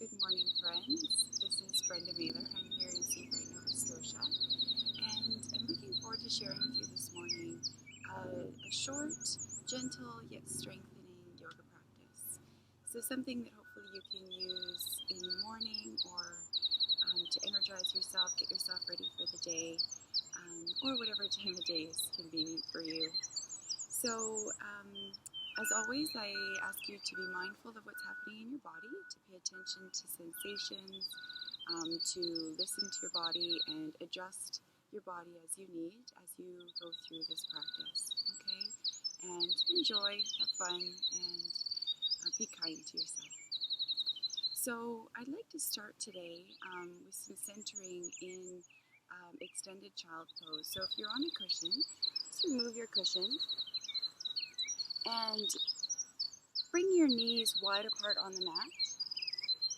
Good morning, friends. This is Brenda Mailer. I'm here in Seafright, Nova Scotia, and I'm looking forward to sharing with you this morning a short, gentle, yet strengthening yoga practice. So something that hopefully you can use in the morning or to energize yourself, get yourself ready for the day, or whatever time of day is convenient for you. So, as always, I ask you to be mindful of what's happening in your body, to pay attention to sensations, to listen to your body and adjust your body as you need as you go through this practice, okay? And enjoy, have fun, and be kind to yourself. So I'd like to start today with some centering in extended child pose. So if you're on a cushion, just remove your cushion and bring your knees wide apart on the mat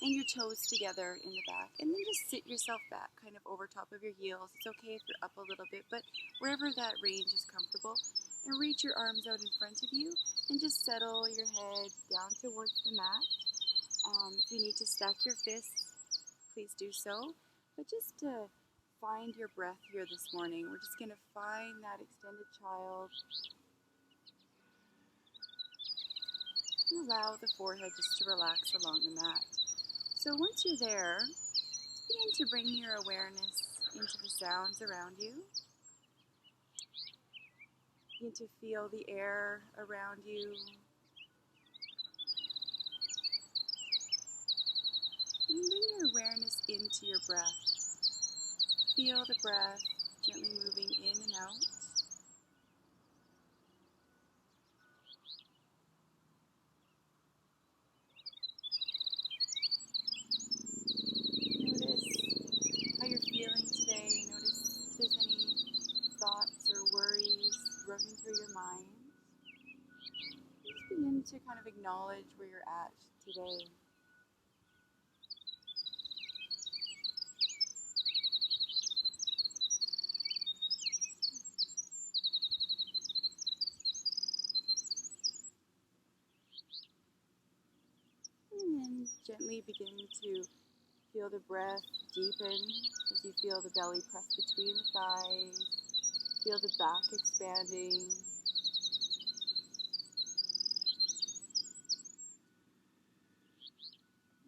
and your toes together in the back, and then just sit yourself back kind of over top of your heels. It's okay if you're up a little bit, but wherever that range is comfortable, and reach your arms out in front of you and just settle your head down towards the mat. If you need to stack your fists, please do so, but just to find your breath here this morning. We're just going to find that extended child. And allow the forehead just to relax along the mat. So once you're there, just begin to bring your awareness into the sounds around you. Begin to feel the air around you. And bring your awareness into your breath. Feel the breath gently moving in and out. Notice how you're feeling today. Notice if there's any thoughts or worries running through your mind. Just begin to kind of acknowledge where you're at today. And then gently begin to feel the breath deepen as you feel the belly press between the thighs. Feel the back expanding.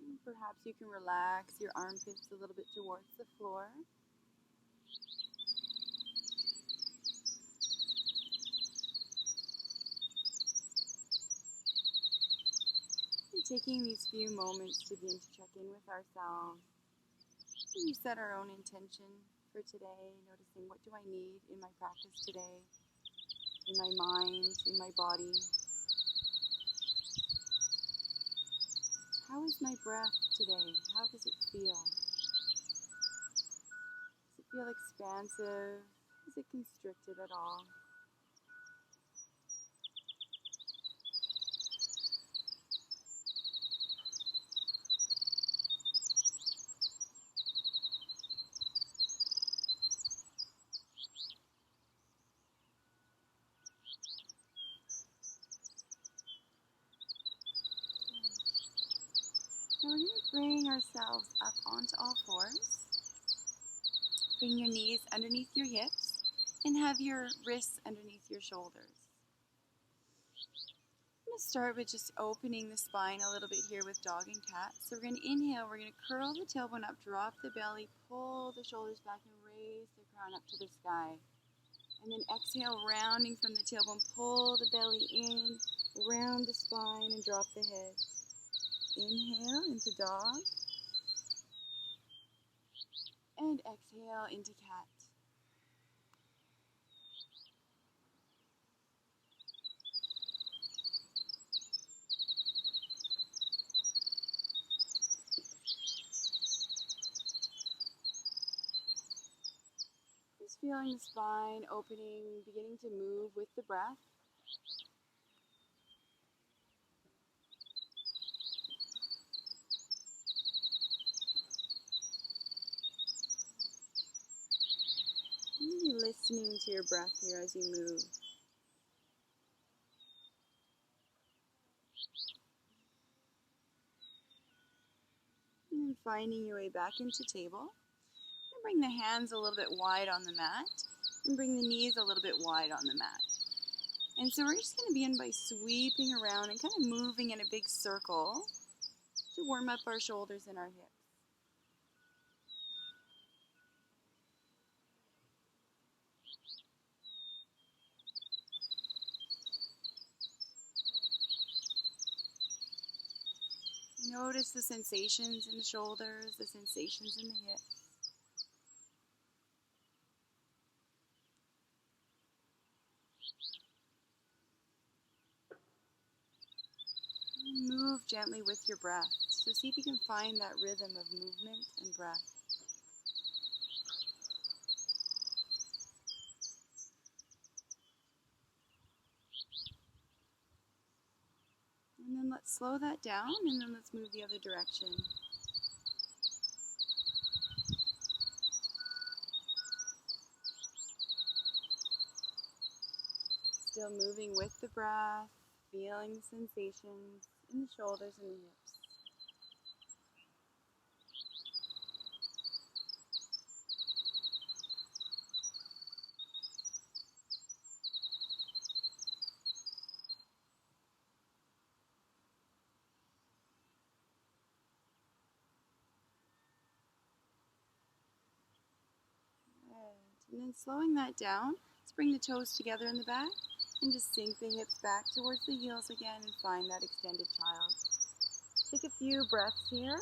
And perhaps you can relax your armpits a little bit towards the floor. And taking these few moments to begin to check in with ourselves. And we set our own intention for today, noticing what do I need in my practice today, in my mind, in my body. How is my breath today? How does it feel? Does it feel expansive? Is it constricted at all? Now we're going to bring ourselves up onto all fours. Bring your knees underneath your hips and have your wrists underneath your shoulders. I'm going to start with just opening the spine a little bit here with dog and cat. So we're going to inhale, we're going to curl the tailbone up, drop the belly, pull the shoulders back and raise the crown up to the sky. And then exhale, rounding from the tailbone, pull the belly in, round the spine and drop the head. Inhale into dog. And exhale into cat. Just feeling the spine opening, beginning to move with the breath. Really listening to your breath here as you move. And finding your way back into table. And bring the hands a little bit wide on the mat. And bring the knees a little bit wide on the mat. And so we're just going to begin by sweeping around and kind of moving in a big circle to warm up our shoulders and our hips. Notice the sensations in the shoulders, the sensations in the hips. Move gently with your breath. So see if you can find that rhythm of movement and breath. And then let's slow that down and then let's move the other direction. Still moving with the breath, feeling the sensations in the shoulders and the hips. Good. And then slowing that down, let's bring the toes together in the back and just sink the hips back towards the heels again and find that extended child. Take a few breaths here.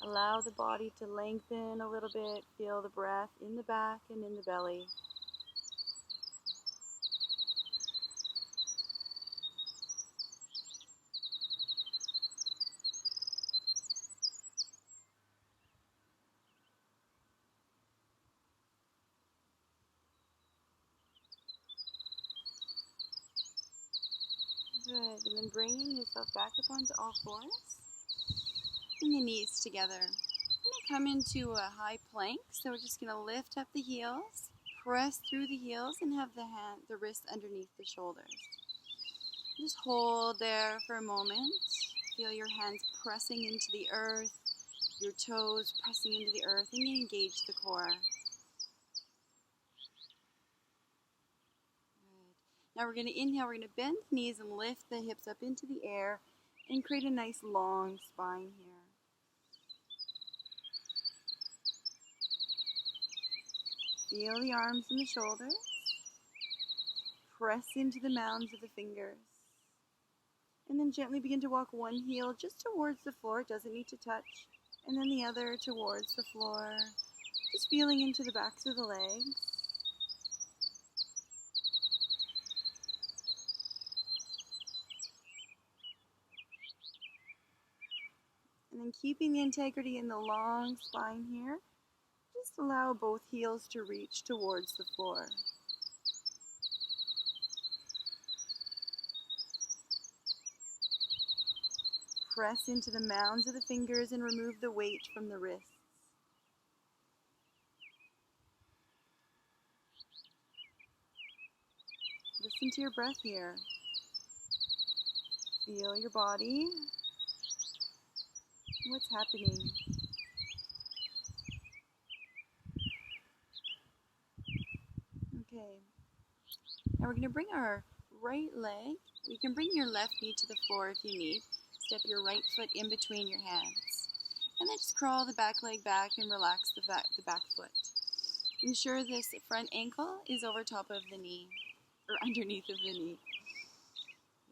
Allow the body to lengthen a little bit. Feel the breath in the back and in the belly. Good. And then bringing yourself back up onto all fours. And the knees together. We're going to come into a high plank. So we're just going to lift up the heels. Press through the heels and have the wrists underneath the shoulders. Just hold there for a moment. Feel your hands pressing into the earth, your toes pressing into the earth, and engage the core. Good. Now we're going to inhale, we're going to bend the knees and lift the hips up into the air and create a nice long spine here. Feel the arms and the shoulders. Press into the mounds of the fingers. And then gently begin to walk one heel just towards the floor. It doesn't need to touch. And then the other towards the floor. Just feeling into the backs of the legs. And then keeping the integrity in the long spine here. Just allow both heels to reach towards the floor. Press into the mounds of the fingers and remove the weight from the wrists. Listen to your breath here. Feel your body. What's happening? Okay. Now we're going to bring our right leg. You can bring your left knee to the floor if you need. Step your right foot in between your hands. And then just crawl the back leg back and relax the back foot. Ensure this front ankle is over top of the knee, or underneath of the knee.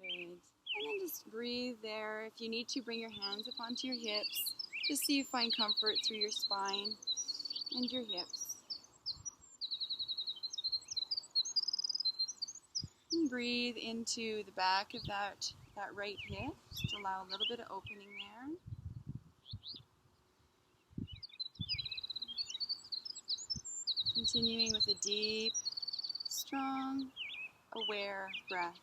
Good. And then just breathe there. If you need to, bring your hands up onto your hips, just so you find comfort through your spine and your hips. And breathe into the back of that right hip. Just allow a little bit of opening there. Continuing with a deep, strong, aware breath.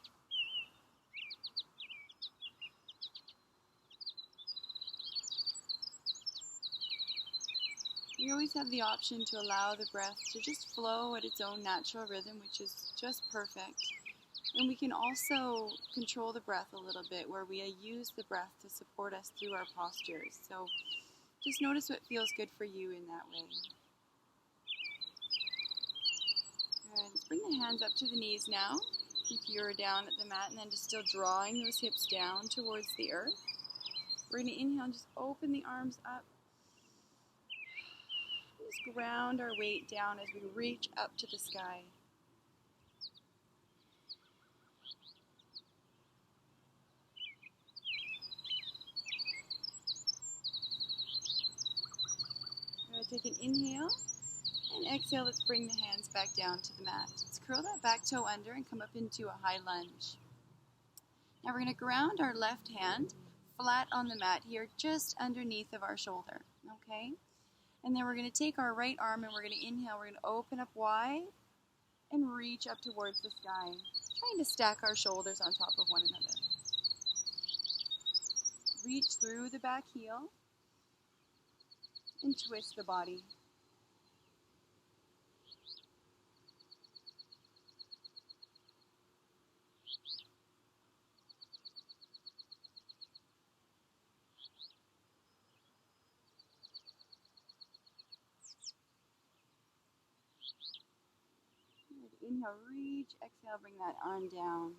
You always have the option to allow the breath to just flow at its own natural rhythm, which is just perfect. And we can also control the breath a little bit, where we use the breath to support us through our postures. So just notice what feels good for you in that way. Good. Let's bring the hands up to the knees now. If you're down at the mat, and then just still drawing those hips down towards the earth. We're going to inhale and just open the arms up. Just ground our weight down as we reach up to the sky. We're going to take an inhale and exhale. Let's bring the hands back down to the mat. Let's curl that back toe under and come up into a high lunge. Now we're going to ground our left hand flat on the mat here, just underneath of our shoulder. Okay? And then we're going to take our right arm and we're going to inhale. We're going to open up wide and reach up towards the sky, trying to stack our shoulders on top of one another. Reach through the back heel and twist the body. Inhale, reach. Exhale, bring that arm down.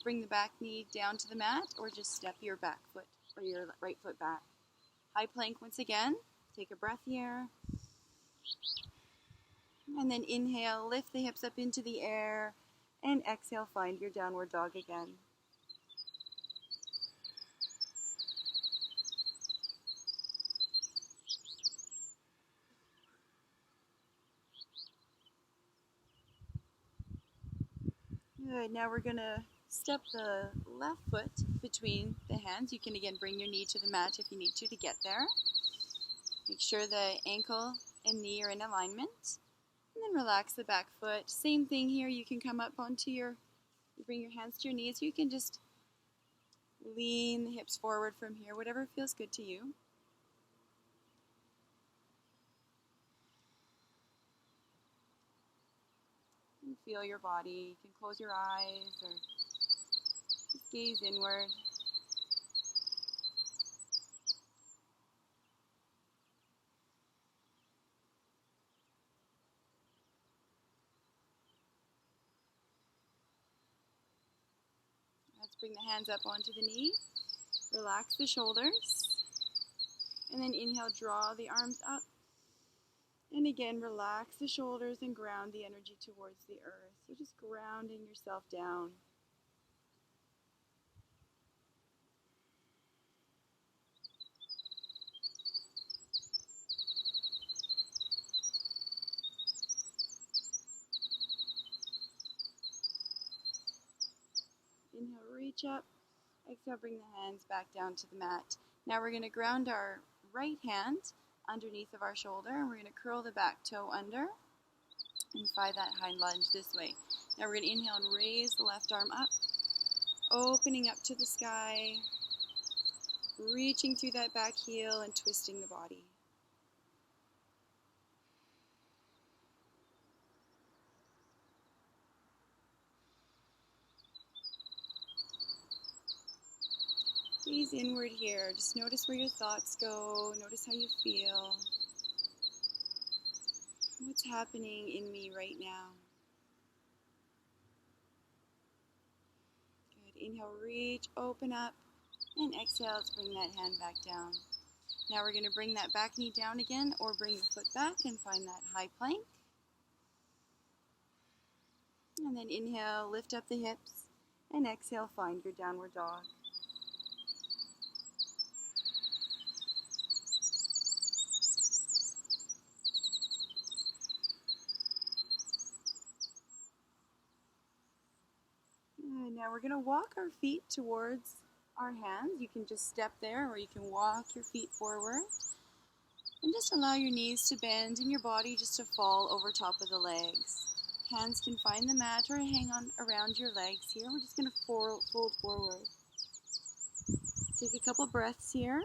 Bring the back knee down to the mat, or just step your back foot or your right foot back. High plank once again. Take a breath here. And then inhale, lift the hips up into the air. And exhale, find your downward dog again. Good. Now we're going to step the left foot between the hands. You can again bring your knee to the mat if you need to get there. Make sure the ankle and knee are in alignment. And then relax the back foot. Same thing here. You can come up onto you bring your hands to your knees. You can just lean the hips forward from here, whatever feels good to you. And feel your body. You can close your eyes or just gaze inward. Let's bring the hands up onto the knee. Relax the shoulders. And then inhale, draw the arms up. And again, relax the shoulders and ground the energy towards the earth. So just grounding yourself down. Inhale, reach up. Exhale, bring the hands back down to the mat. Now we're going to ground our right hand underneath of our shoulder, and we're going to curl the back toe under and find that high lunge this way. Now we're going to inhale and raise the left arm up, opening up to the sky, reaching through that back heel and twisting the body. Gaze inward here. Just notice where your thoughts go. Notice how you feel. What's happening in me right now? Good. Inhale, reach, open up, and exhale. Let's bring that hand back down. Now we're going to bring that back knee down again, or bring the foot back and find that high plank. And then inhale, lift up the hips, and exhale, find your downward dog. And now we're going to walk our feet towards our hands. You can just step there, or you can walk your feet forward. And just allow your knees to bend and your body just to fall over top of the legs. Hands can find the mat or hang on around your legs here. We're just going to fold forward. Take a couple breaths here.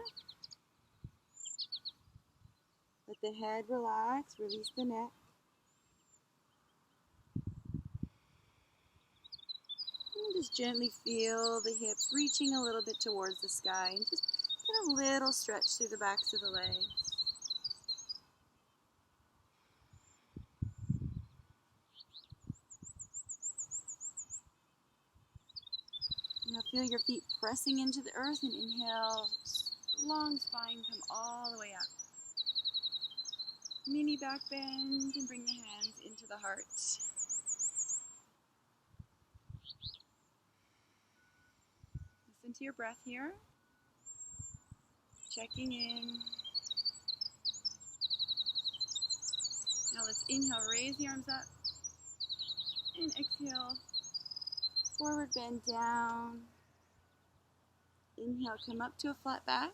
Let the head relax, release the neck. just gently feel the hips reaching a little bit towards the sky, and just get a little stretch through the backs of the legs. Now feel your feet pressing into the earth, and inhale, long spine, come all the way up. Mini back bend, and bring the hands into the heart. Listen to your breath here. Checking in. Now let's inhale, raise the arms up. And exhale, forward bend down. Inhale, come up to a flat back.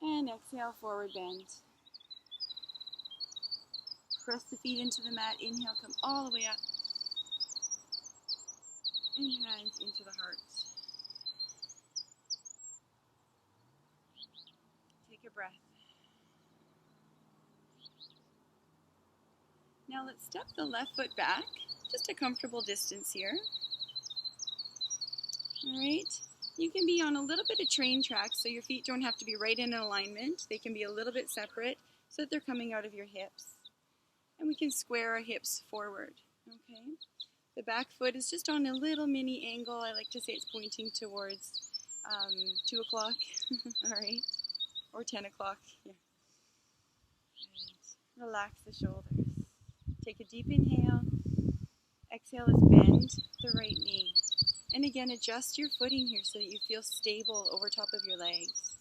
And exhale, forward bend. Press the feet into the mat. Inhale, come all the way up. And hands into the heart. Take a breath. Now let's step the left foot back, just a comfortable distance here. All right. You can be on a little bit of train tracks, so your feet don't have to be right in alignment. They can be a little bit separate so that they're coming out of your hips. And we can square our hips forward. Okay. The back foot is just on a little mini angle. I like to say it's pointing towards 2 o'clock. All right. Or 10 o'clock. Yeah. And relax the shoulders. Take a deep inhale. Exhale, let's bend the right knee. And again, adjust your footing here so that you feel stable over top of your legs.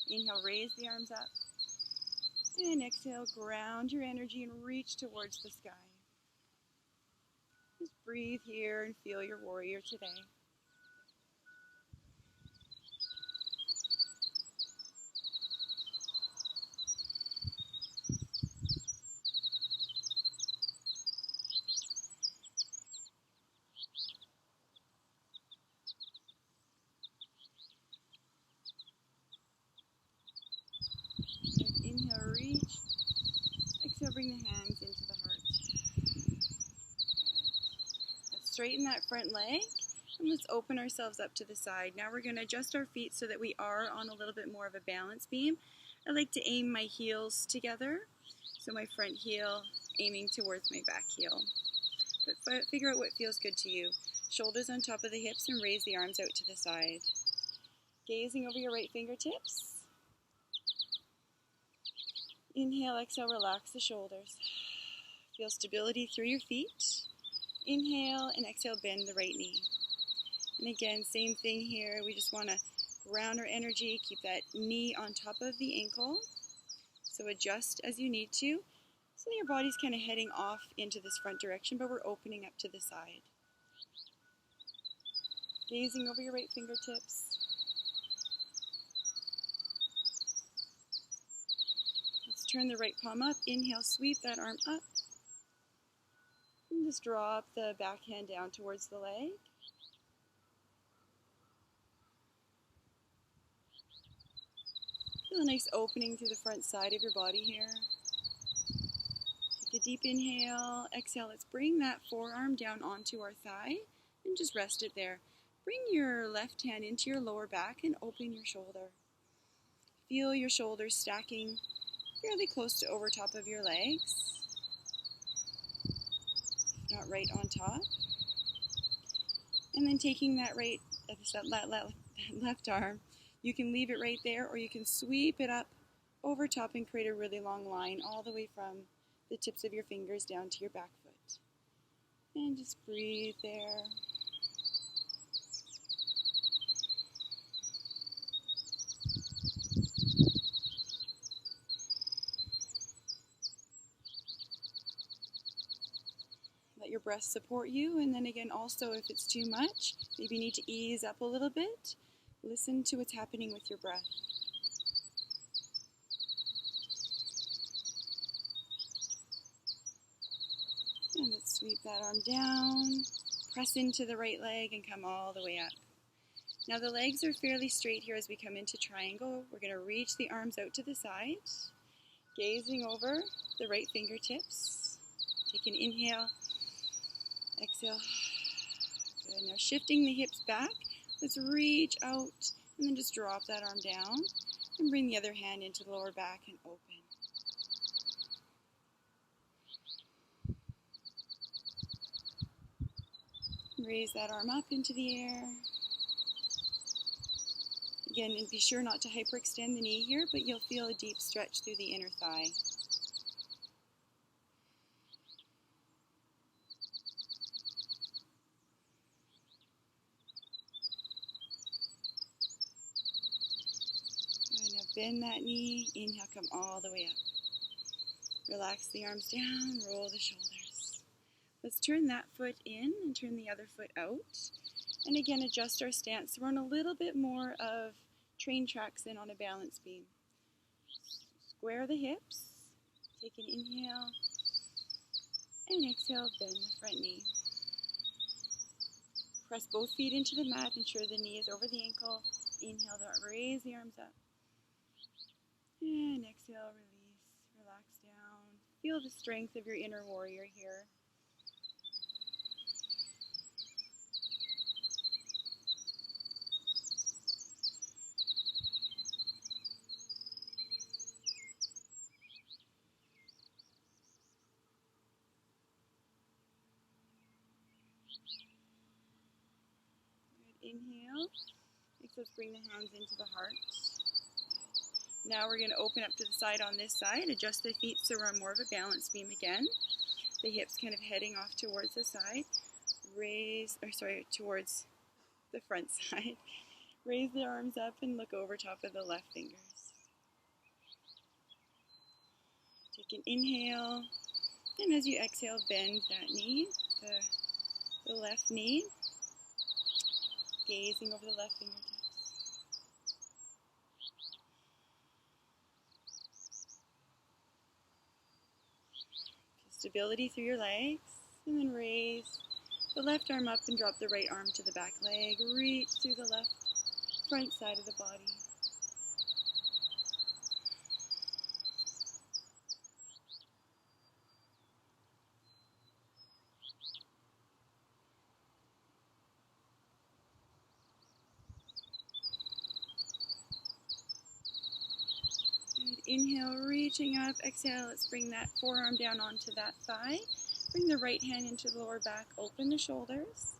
Inhale, raise the arms up. And exhale, ground your energy and reach towards the sky. Just breathe here and feel your warrior today. Good. Inhale, reach. Exhale, bring the hands into the heart. Good. Let's straighten that front leg. And let's open ourselves up to the side. Now we're going to adjust our feet so that we are on a little bit more of a balance beam. I like to aim my heels together. So my front heel aiming towards my back heel. But figure out what feels good to you. Shoulders on top of the hips and raise the arms out to the side. Gazing over your right fingertips. Inhale, exhale, relax the shoulders. Feel stability through your feet. Inhale and exhale, bend the right knee. And again, same thing here. We just want to ground our energy, keep that knee on top of the ankle. So adjust as you need to. So that your body's kind of heading off into this front direction, but we're opening up to the side. Gazing over your right fingertips. Let's turn the right palm up. Inhale, sweep that arm up. And just drop the back hand down towards the leg. Feel a nice opening through the front side of your body here. Take a deep inhale. Exhale, let's bring that forearm down onto our thigh and just rest it there. Bring your left hand into your lower back and open your shoulder. Feel your shoulders stacking fairly close to over top of your legs. If not right on top. And then taking that left arm, you can leave it right there or you can sweep it up over top and create a really long line all the way from the tips of your fingers down to your back foot. And just breathe there. Let your breath support you, and then again also if it's too much, maybe you need to ease up a little bit. Listen to what's happening with your breath. And let's sweep that arm down, press into the right leg and come all the way up. Now the legs are fairly straight here as we come into triangle. We're going to reach the arms out to the side, gazing over the right fingertips. Take an inhale, exhale. Good. Now shifting the hips back, let's reach out and then just drop that arm down and bring the other hand into the lower back and open. Raise that arm up into the air. Again, and be sure not to hyperextend the knee here, but you'll feel a deep stretch through the inner thigh. Good. Now bend that knee. Inhale, come all the way up. Relax the arms down, roll the shoulders. Let's turn that foot in and turn the other foot out. And again, adjust our stance. Run a little bit more of train tracks in on a balance beam. Square the hips. Take an inhale. And exhale, bend the front knee. Press both feet into the mat. Ensure the knee is over the ankle. Inhale, raise the arms up. And exhale, release. Relax down. Feel the strength of your inner warrior here. Good. Inhale. Next, let's bring the hands into the heart. Now we're going to open up to the side on this side. Adjust the feet so we're on more of a balance beam again. The hips kind of heading off towards the side. Towards the front side. Raise the arms up and look over top of the left fingers. Take an inhale. And as you exhale, bend that knee, the left knee. Gazing over the left fingertips. Stability through your legs, and then raise the left arm up and drop the right arm to the back leg. Reach through the left front side of the body. Good. Inhale, reaching up. Exhale, let's bring that forearm down onto that thigh. Bring the right hand into the lower back. Open the shoulders.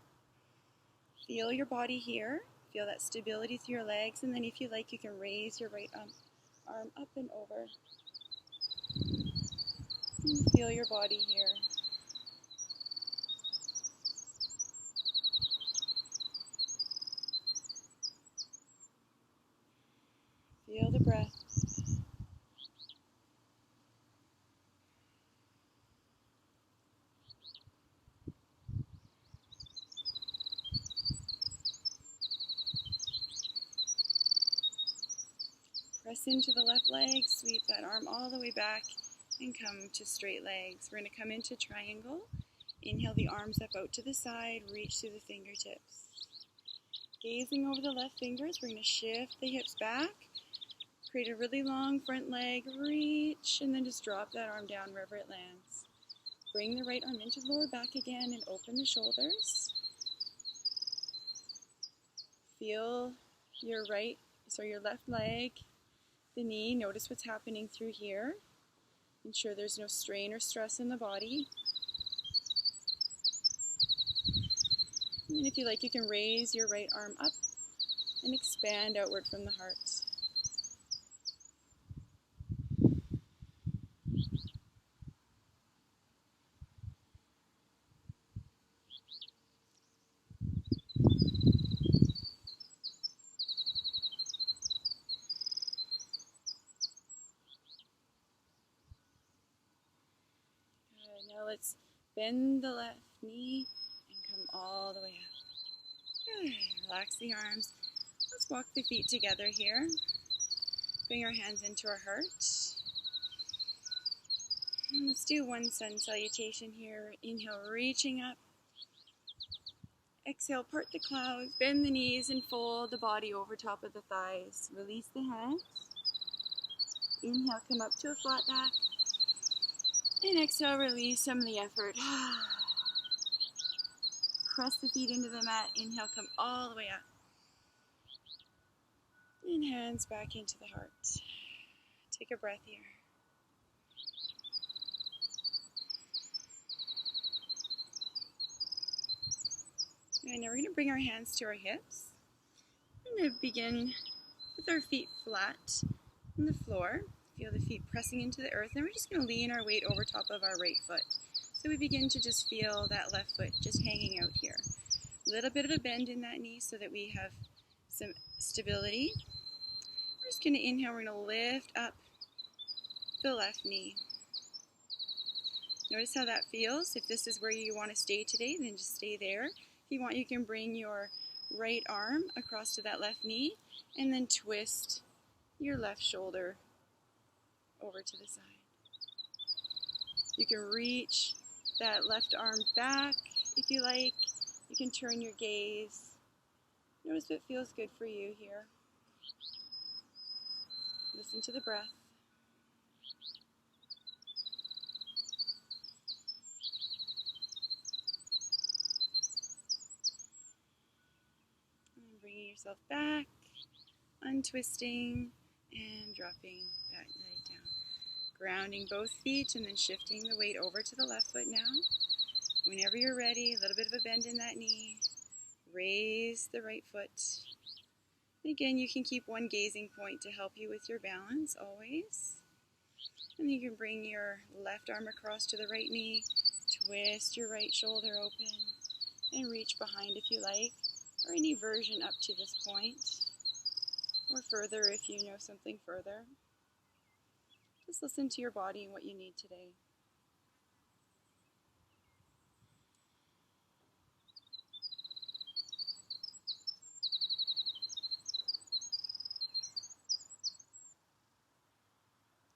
Feel your body here. Feel that stability through your legs. And then if you like, you can raise your right arm up and over. And feel your body here. Feel the breath. Press into the left leg, sweep that arm all the way back, and come to straight legs. We're going to come into triangle. Inhale the arms up out to the side, reach through the fingertips. Gazing over the left fingers, we're going to shift the hips back, create a really long front leg, reach, and then just drop that arm down wherever it lands. Bring the right arm into the lower back again and open the shoulders. Feel your left leg, the knee. Notice what's happening through here. Ensure there's no strain or stress in the body. And if you like, you can raise your right arm up and expand outward from the heart. Good. Now let's bend the left knee and come all the way up. Good. Relax the arms. Let's walk the feet together here. Bring our hands into our heart. And let's do one sun salutation here. Inhale, reaching up. Exhale, part the clouds. Bend the knees and fold the body over top of the thighs. Release the hands. Inhale, come up to a flat back. And exhale, release some of the effort. press the feet into the mat. Inhale, come all the way up. And hands back into the heart. Take a breath here. And now we're going to bring our hands to our hips. We're going to begin with our feet flat on the floor. Feel the feet pressing into the earth. And we're just going to lean our weight over top of our right foot. So we begin to just feel that left foot just hanging out here. A little bit of a bend in that knee so that we have some stability. We're just going to inhale. We're going to lift up the left knee. Notice how that feels. If this is where you want to stay today, then just stay there. If you want, you can bring your right arm across to that left knee and then twist your left shoulder over to the side. You can reach that left arm back if you like. You can turn your gaze. Notice what feels good for you here. Listen to the breath. And bringing yourself back, untwisting, and dropping that leg down. Grounding both feet and then shifting the weight over to the left foot now. Whenever you're ready, a little bit of a bend in that knee. Raise the right foot. Again, you can keep one gazing point to help you with your balance always. And you can bring your left arm across to the right knee, twist your right shoulder open, and reach behind if you like, or any version up to this point, or further if you know something further. Just listen to your body and what you need today.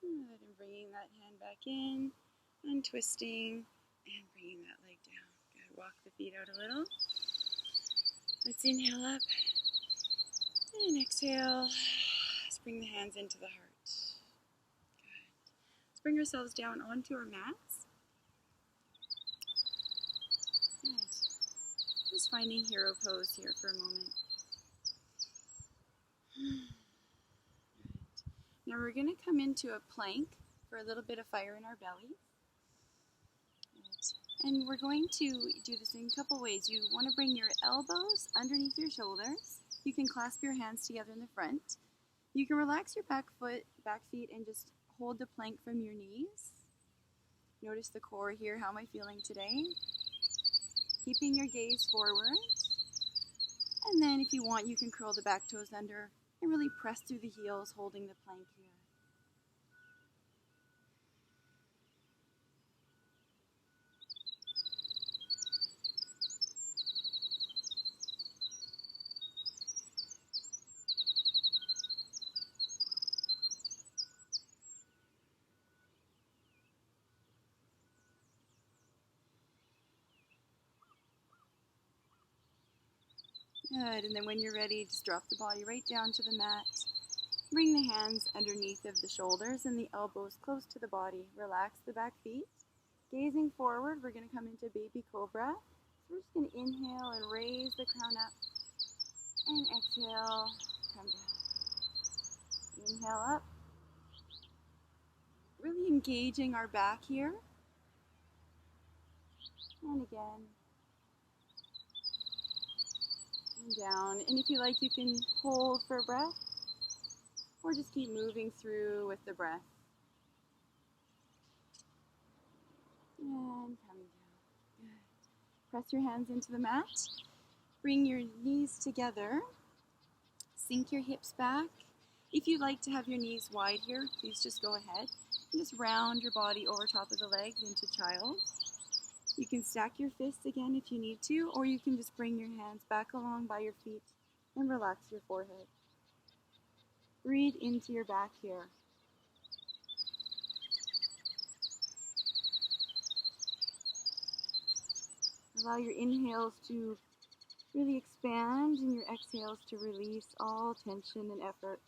Good, and bringing that hand back in, untwisting, and bringing that leg down. Good, walk the feet out a little. Let's inhale up, and exhale. Let's bring the hands into the heart. Good. Let's bring ourselves down onto our mats. Good. Just finding hero pose here for a moment. Good. Now we're going to come into a plank for a little bit of fire in our belly. Good. And we're going to do this in a couple ways. You want to bring your elbows underneath your shoulders. You can clasp your hands together in the front. You can relax your back feet, and just hold the plank from your knees. Notice the core here. How am I feeling today? Keeping your gaze forward. And then if you want, you can curl the back toes under and really press through the heels, holding the plank here. Good, and then when you're ready, just drop the body right down to the mat. Bring the hands underneath of the shoulders and the elbows close to the body. Relax the back feet. Gazing forward, we're going to come into baby cobra. So we're just going to inhale and raise the crown up. And exhale, come down. Inhale up. Really engaging our back here. And again. And down. And if you like, you can hold for a breath. Or just keep moving through with the breath. And coming down. Good. Press your hands into the mat. Bring your knees together. Sink your hips back. If you'd like to have your knees wide here, please just go ahead. And just round your body over top of the legs into child. You can stack your fists again if you need to, or you can just bring your hands back along by your feet and relax your forehead. Breathe into your back here. Allow your inhales to really expand and your exhales to release all tension and effort.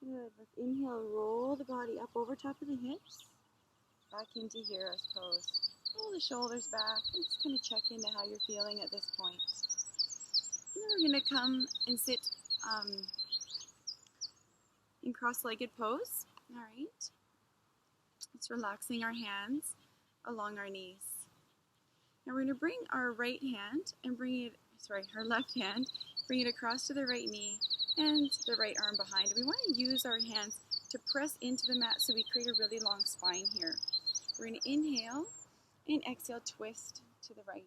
Good. Let's inhale, roll the body up over top of the hips, back into hero's pose. Roll the shoulders back and just kind of check into how you're feeling at this point. And then we're going to come and sit in cross-legged pose. All right. It's relaxing our hands along our knees. Now we're going to bring our our left hand, bring it across to the right knee and the right arm behind. We want to use our hands to press into the mat so we create a really long spine here. We're going to inhale and exhale, twist to the right.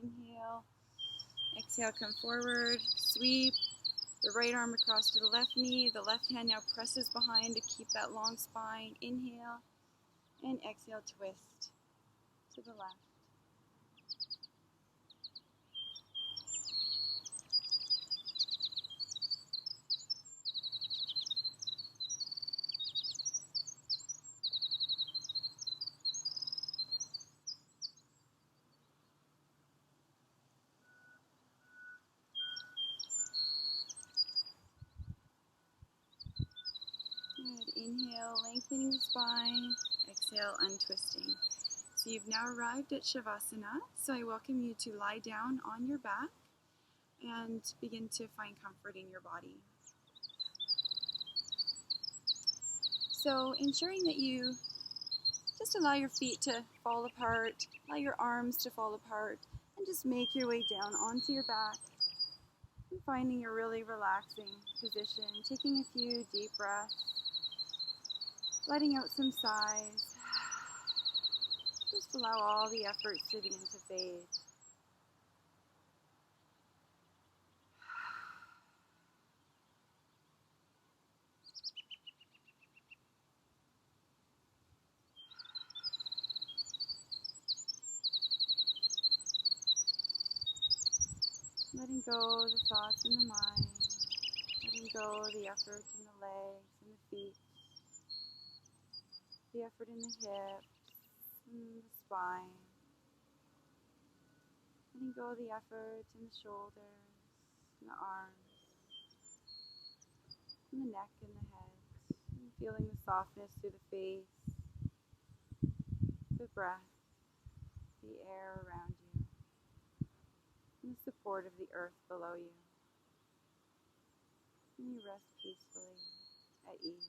Inhale, exhale, come forward, sweep the right arm across to the left knee. The left hand now presses behind to keep that long spine. Inhale and exhale, twist to the left. Good. Inhale, lengthening the spine. Exhale, untwisting. So you've now arrived at Shavasana. So I welcome you to lie down on your back and begin to find comfort in your body. So ensuring that you just allow your feet to fall apart, allow your arms to fall apart, and just make your way down onto your back and finding a really relaxing position, taking a few deep breaths, letting out some sighs. Just allow all the effort to begin to fade. Letting go the thoughts in the mind, letting go the effort in the legs and the feet, the effort in the hips and the spine, letting go the effort in the shoulders and the arms, and the neck and the head, and feeling the softness through the face, the breath, the air around you, and the support of the earth below you. And you rest peacefully at ease.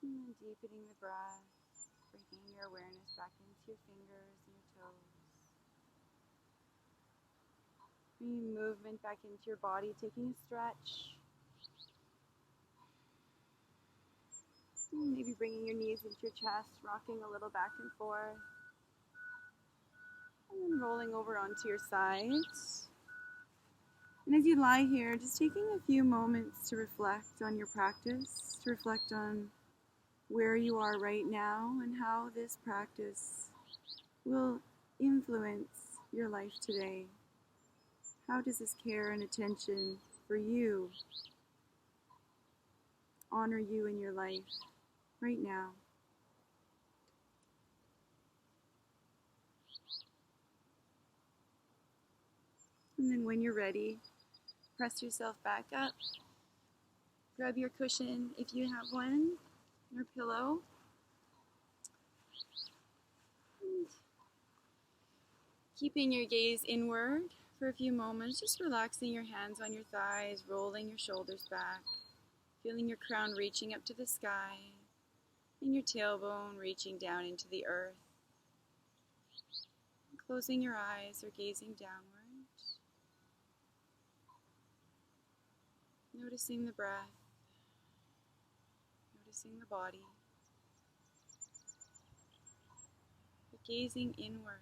And then deepening the breath, bringing your awareness back into your fingers and your toes. Bringing movement back into your body, taking a stretch. And maybe bringing your knees into your chest, rocking a little back and forth. And then rolling over onto your sides. And as you lie here, just taking a few moments to reflect on your practice, to reflect on where you are right now and how this practice will influence your life today. How does this care and attention for you honor you in your life right now? And then when you're ready, press yourself back up. Grab your cushion if you have one, your pillow. And keeping your gaze inward for a few moments, just relaxing your hands on your thighs, rolling your shoulders back, feeling your crown reaching up to the sky, and your tailbone reaching down into the earth. Closing your eyes or gazing downward. Noticing the breath, noticing the body, but gazing inward,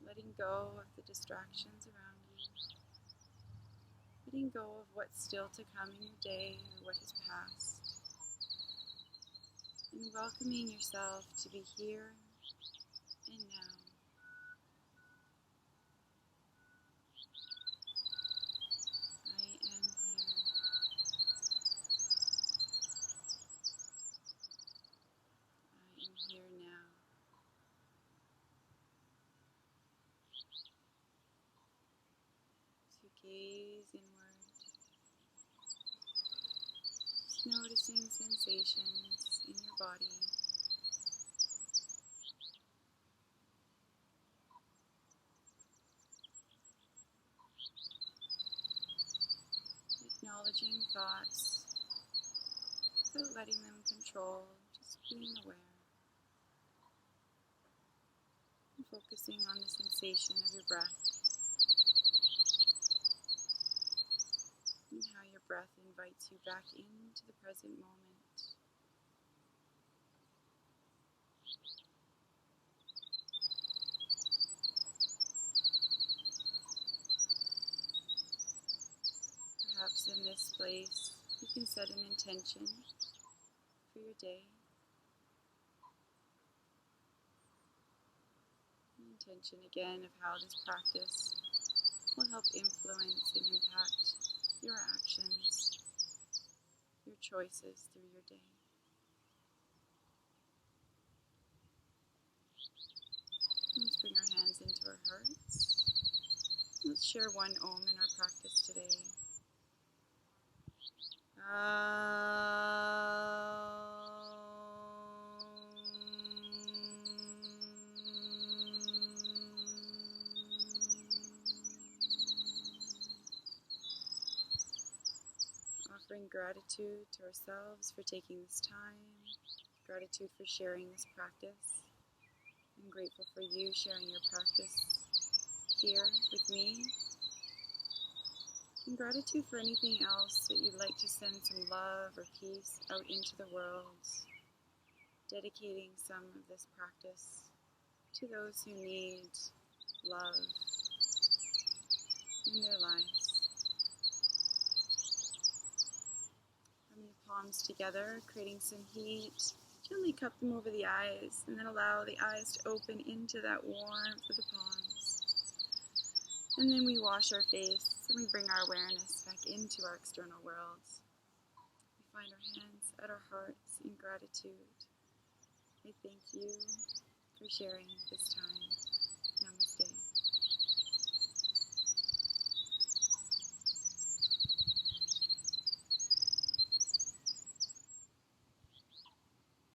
letting go of the distractions around you, letting go of what's still to come in your day or what has passed, and welcoming yourself to be here and now. I am here. I am here now. To gaze inward, just noticing sensations in your body. Acknowledging thoughts without letting them control, just being aware and focusing on the sensation of your breath and how your breath invites you back into the present moment. Perhaps in this place you can set an intention for your day. An intention again of how this practice will help influence and impact your actions, your choices through your day. Let's bring our hands into our hearts. Let's share one Om in our practice today. Offering gratitude to ourselves for taking this time, gratitude for sharing this practice. I'm grateful for you sharing your practice here with me. And gratitude for anything else that you'd like to send some love or peace out into the world. Dedicating some of this practice to those who need love in their lives. Bring the palms together, creating some heat. Gently cup them over the eyes, and then allow the eyes to open into that warmth of the palms. And then we wash our face, and we bring our awareness back into our external world. We find our hands at our hearts in gratitude. I thank you for sharing this time.